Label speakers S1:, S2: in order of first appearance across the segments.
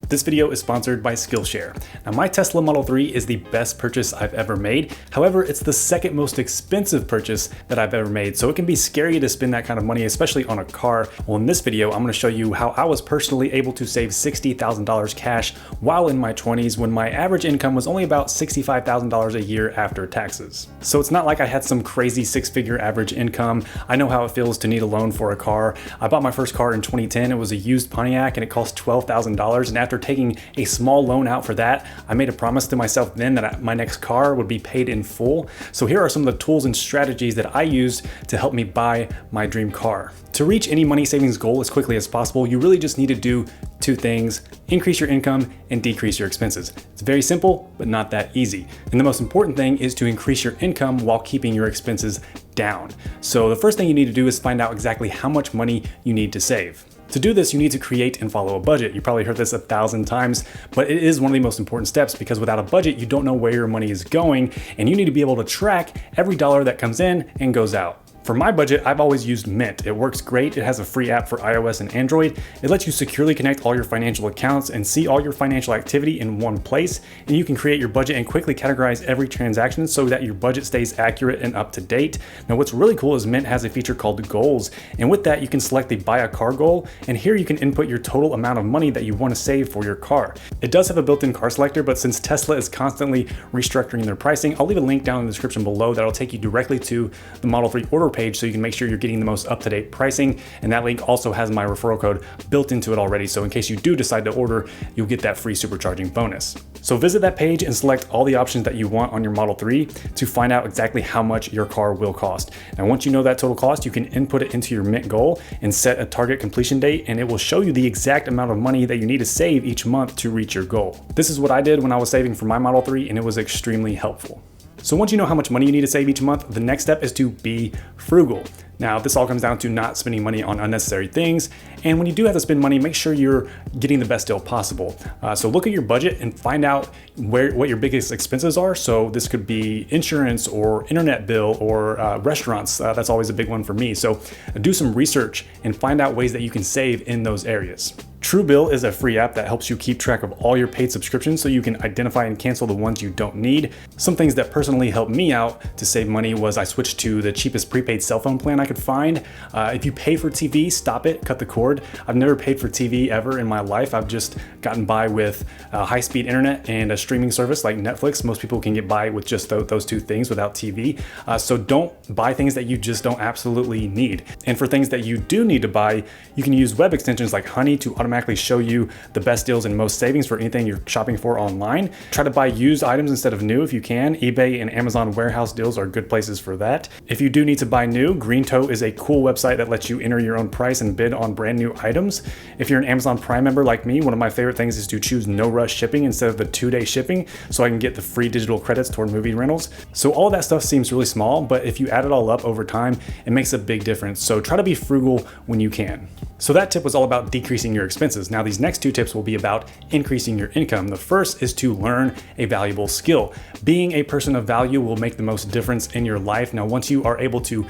S1: This video is sponsored by Skillshare. Now, my Tesla Model 3 is the best purchase I've ever made. However, it's the second most expensive purchase that I've ever made, so it can be scary to spend that kind of money, especially on a car. Well, in this video, I'm going to show you how I was personally able to save $60,000 cash while in my 20s when my average income was only about $65,000 a year after taxes. So it's not like I had some crazy six-figure average income. I know how it feels to need a loan for a car. I bought my first car in 2010. It was a used Pontiac and it cost $12,000, and after taking a small loan out for that, I made a promise to myself then that my next car would be paid in full. So here are some of the tools and strategies that I used to help me buy my dream car. To reach any money savings goal as quickly as possible, you really just need to do two things: increase your income and decrease your expenses. It's very simple, but not that easy. And the most important thing is to increase your income while keeping your expenses down. So the first thing you need to do is find out exactly how much money you need to save. To do this, you need to create and follow a budget. You probably heard this 1,000 times, but it is one of the most important steps because without a budget, you don't know where your money is going, and you need to be able to track every dollar that comes in and goes out. For my budget, I've always used Mint. It works great. It has a free app for iOS and Android. It lets you securely connect all your financial accounts and see all your financial activity in one place. And you can create your budget and quickly categorize every transaction so that your budget stays accurate and up to date. Now, what's really cool is Mint has a feature called Goals. And with that, you can select the buy a car goal. And here you can input your total amount of money that you want to save for your car. It does have a built-in car selector, but since Tesla is constantly restructuring their pricing, I'll leave a link down in the description below that'll take you directly to the Model 3 order page so you can make sure you're getting the most up-to-date pricing. And that link also has my referral code built into it already, so in case you do decide to order, you'll get that free supercharging bonus. So visit that page and select all the options that you want on your Model 3 to find out exactly how much your car will cost. Now, once you know that total cost, you can input it into your Mint goal and set a target completion date, and it will show you the exact amount of money that you need to save each month to reach your goal. This is what I did when I was saving for my Model 3, and it was extremely helpful. So once you know how much money you need to save each month, the next step is to be frugal. Now, this all comes down to not spending money on unnecessary things. And when you do have to spend money, make sure you're getting the best deal possible. So look at your budget and find out what your biggest expenses are. So this could be insurance or internet bill or restaurants. That's always a big one for me. So do some research and find out ways that you can save in those areas. FRUGAL is a free app that helps you keep track of all your paid subscriptions so you can identify and cancel the ones you don't need. Some things that personally helped me out to save money was I switched to the cheapest prepaid cell phone plan I could find. If you pay for TV, stop it, cut the cord. I've never paid for TV ever in my life. I've just gotten by with high-speed internet and a streaming service like Netflix. Most people can get by with just those two things without TV. So don't buy things that you just don't absolutely need. And for things that you do need to buy, you can use web extensions like Honey to automatically show you the best deals and most savings for anything you're shopping for online. Try to buy used items instead of new if you can. eBay and Amazon warehouse deals are good places for that. If you do need to buy new, Greentoe is a cool website that lets you enter your own price and bid on brand new items. If you're an Amazon Prime member like me, one of my favorite things is to choose no rush shipping instead of the 2-day shipping so I can get the free digital credits toward movie rentals. So all that stuff seems really small, but if you add it all up over time, it makes a big difference. So try to be frugal when you can. So that tip was all about decreasing your expenses. Now these next two tips will be about increasing your income. The first is to learn a valuable skill. Being a person of value will make the most difference in your life. Now, once you are able to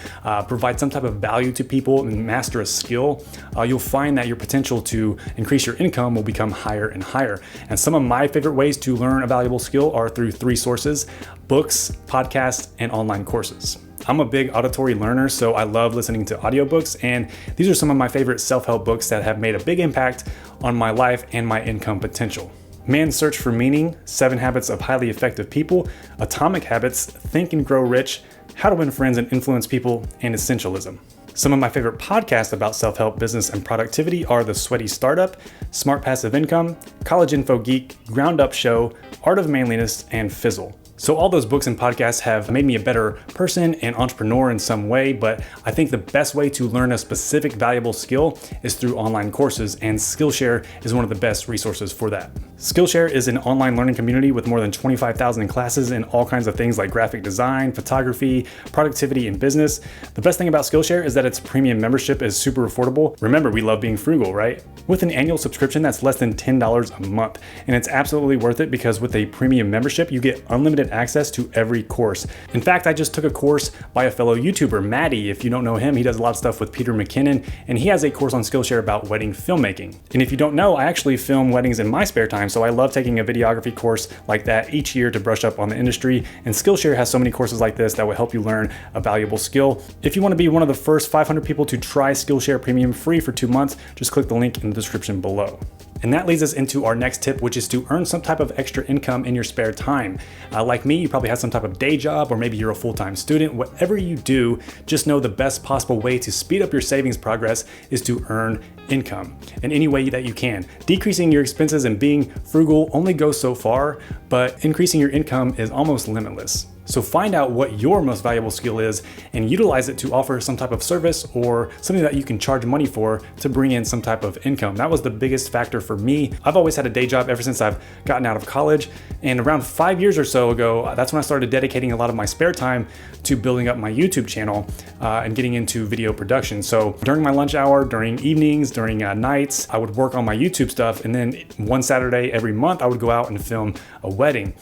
S1: provide some type of value to people and master a skill, you'll find that your potential to increase your income will become higher and higher. And some of my favorite ways to learn a valuable skill are through three sources: books, podcasts, and online courses. I'm a big auditory learner, so I love listening to audiobooks, and these are some of my favorite self-help books that have made a big impact on my life and my income potential. Man's Search for Meaning, 7 Habits of Highly Effective People, Atomic Habits, Think and Grow Rich, How to Win Friends and Influence People, and Essentialism. Some of my favorite podcasts about self-help, business, and productivity are The Sweaty Startup, Smart Passive Income, College Info Geek, Ground Up Show, Art of Manliness, and Fizzle. So all those books and podcasts have made me a better person and entrepreneur in some way, but I think the best way to learn a specific valuable skill is through online courses, and Skillshare is one of the best resources for that. Skillshare is an online learning community with more than 25,000 classes in all kinds of things like graphic design, photography, productivity, and business. The best thing about Skillshare is that its premium membership is super affordable. Remember, we love being frugal, right? With an annual subscription that's less than $10 a month, and it's absolutely worth it because with a premium membership, you get unlimited unlimited access to every course. In fact, I just took a course by a fellow YouTuber, Maddie. If you don't know him, he does a lot of stuff with Peter McKinnon, and he has a course on Skillshare about wedding filmmaking. And if you don't know, I actually film weddings in my spare time, so I love taking a videography course like that each year to brush up on the industry, and Skillshare has so many courses like this that will help you learn a valuable skill. If you want to be one of the first 500 people to try Skillshare Premium free for 2 months, just click the link in the description below. And that leads us into our next tip, which is to earn some type of extra income in your spare time. Like me, you probably have some type of day job, or maybe you're a full-time student. Whatever you do, just know the best possible way to speed up your savings progress is to earn income in any way that you can. Decreasing your expenses and being frugal only goes so far, but increasing your income is almost limitless. So find out what your most valuable skill is and utilize it to offer some type of service or something that you can charge money for to bring in some type of income. That was the biggest factor for me. I've always had a day job ever since I've gotten out of college, and around 5 years or so ago, that's when I started dedicating a lot of my spare time to building up my YouTube channel and getting into video production. So during my lunch hour, during evenings, during nights, I would work on my YouTube stuff, and then one Saturday every month I would go out and film a wedding.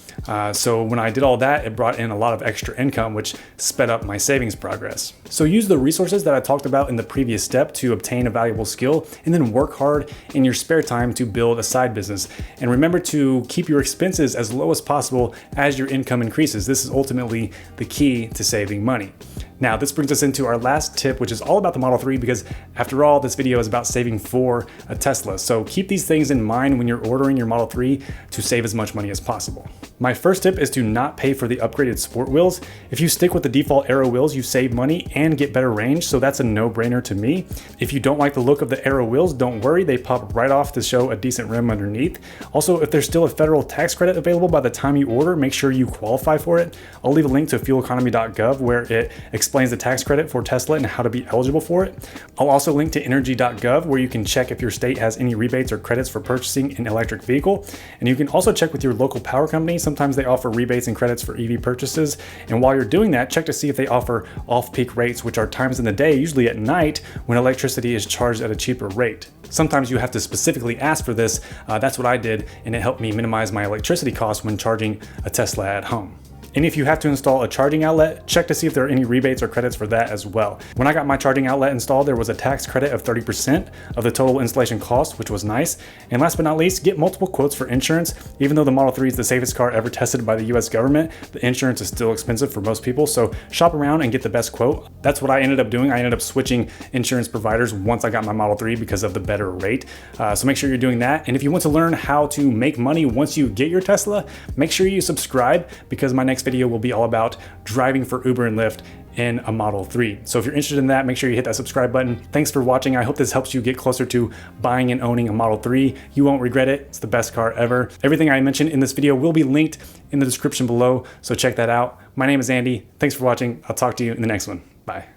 S1: So when I did all that, it brought in a lot of extra income, which sped up my savings progress. So use the resources that I talked about in the previous step to obtain a valuable skill, and then work hard in your spare time to build a side business. And remember to keep your expenses as low as possible as your income increases. This is ultimately the key to saving money. Now, this brings us into our last tip, which is all about the Model 3, because after all, this video is about saving for a Tesla. So keep these things in mind when you're ordering your Model 3 to save as much money as possible. My first tip is to not pay for the upgraded sport wheels. If you stick with the default Aero wheels, you save money and get better range, so that's a no-brainer to me. If you don't like the look of the Aero wheels, don't worry, they pop right off to show a decent rim underneath. Also, if there's still a federal tax credit available by the time you order, make sure you qualify for it. I'll leave a link to fueleconomy.gov where it explains the tax credit for Tesla and how to be eligible for it. I'll also link to energy.gov where you can check if your state has any rebates or credits for purchasing an electric vehicle. And you can also check with your local power company. Sometimes they offer rebates and credits for EV purchases. And while you're doing that, check to see if they offer off-peak rates, which are times in the day, usually at night, when electricity is charged at a cheaper rate. Sometimes you have to specifically ask for this. That's what I did, and it helped me minimize my electricity costs when charging a Tesla at home. And if you have to install a charging outlet, check to see if there are any rebates or credits for that as well. When I got my charging outlet installed, there was a tax credit of 30% of the total installation cost, which was nice. And last but not least, get multiple quotes for insurance. Even though the Model 3 is the safest car ever tested by the US government, the insurance is still expensive for most people. So shop around and get the best quote. That's what I ended up doing. I ended up switching insurance providers once I got my Model 3 because of the better rate. So make sure you're doing that. And if you want to learn how to make money once you get your Tesla, make sure you subscribe, because my next video will be all about driving for Uber and Lyft in a Model 3. So if you're interested in that, make sure you hit that subscribe button. Thanks for watching. I hope this helps you get closer to buying and owning a Model 3. You won't regret it. It's the best car ever. Everything I mentioned in this video will be linked in the description below, so check that out. My name is Andy. Thanks for watching. I'll talk to you in the next one. Bye.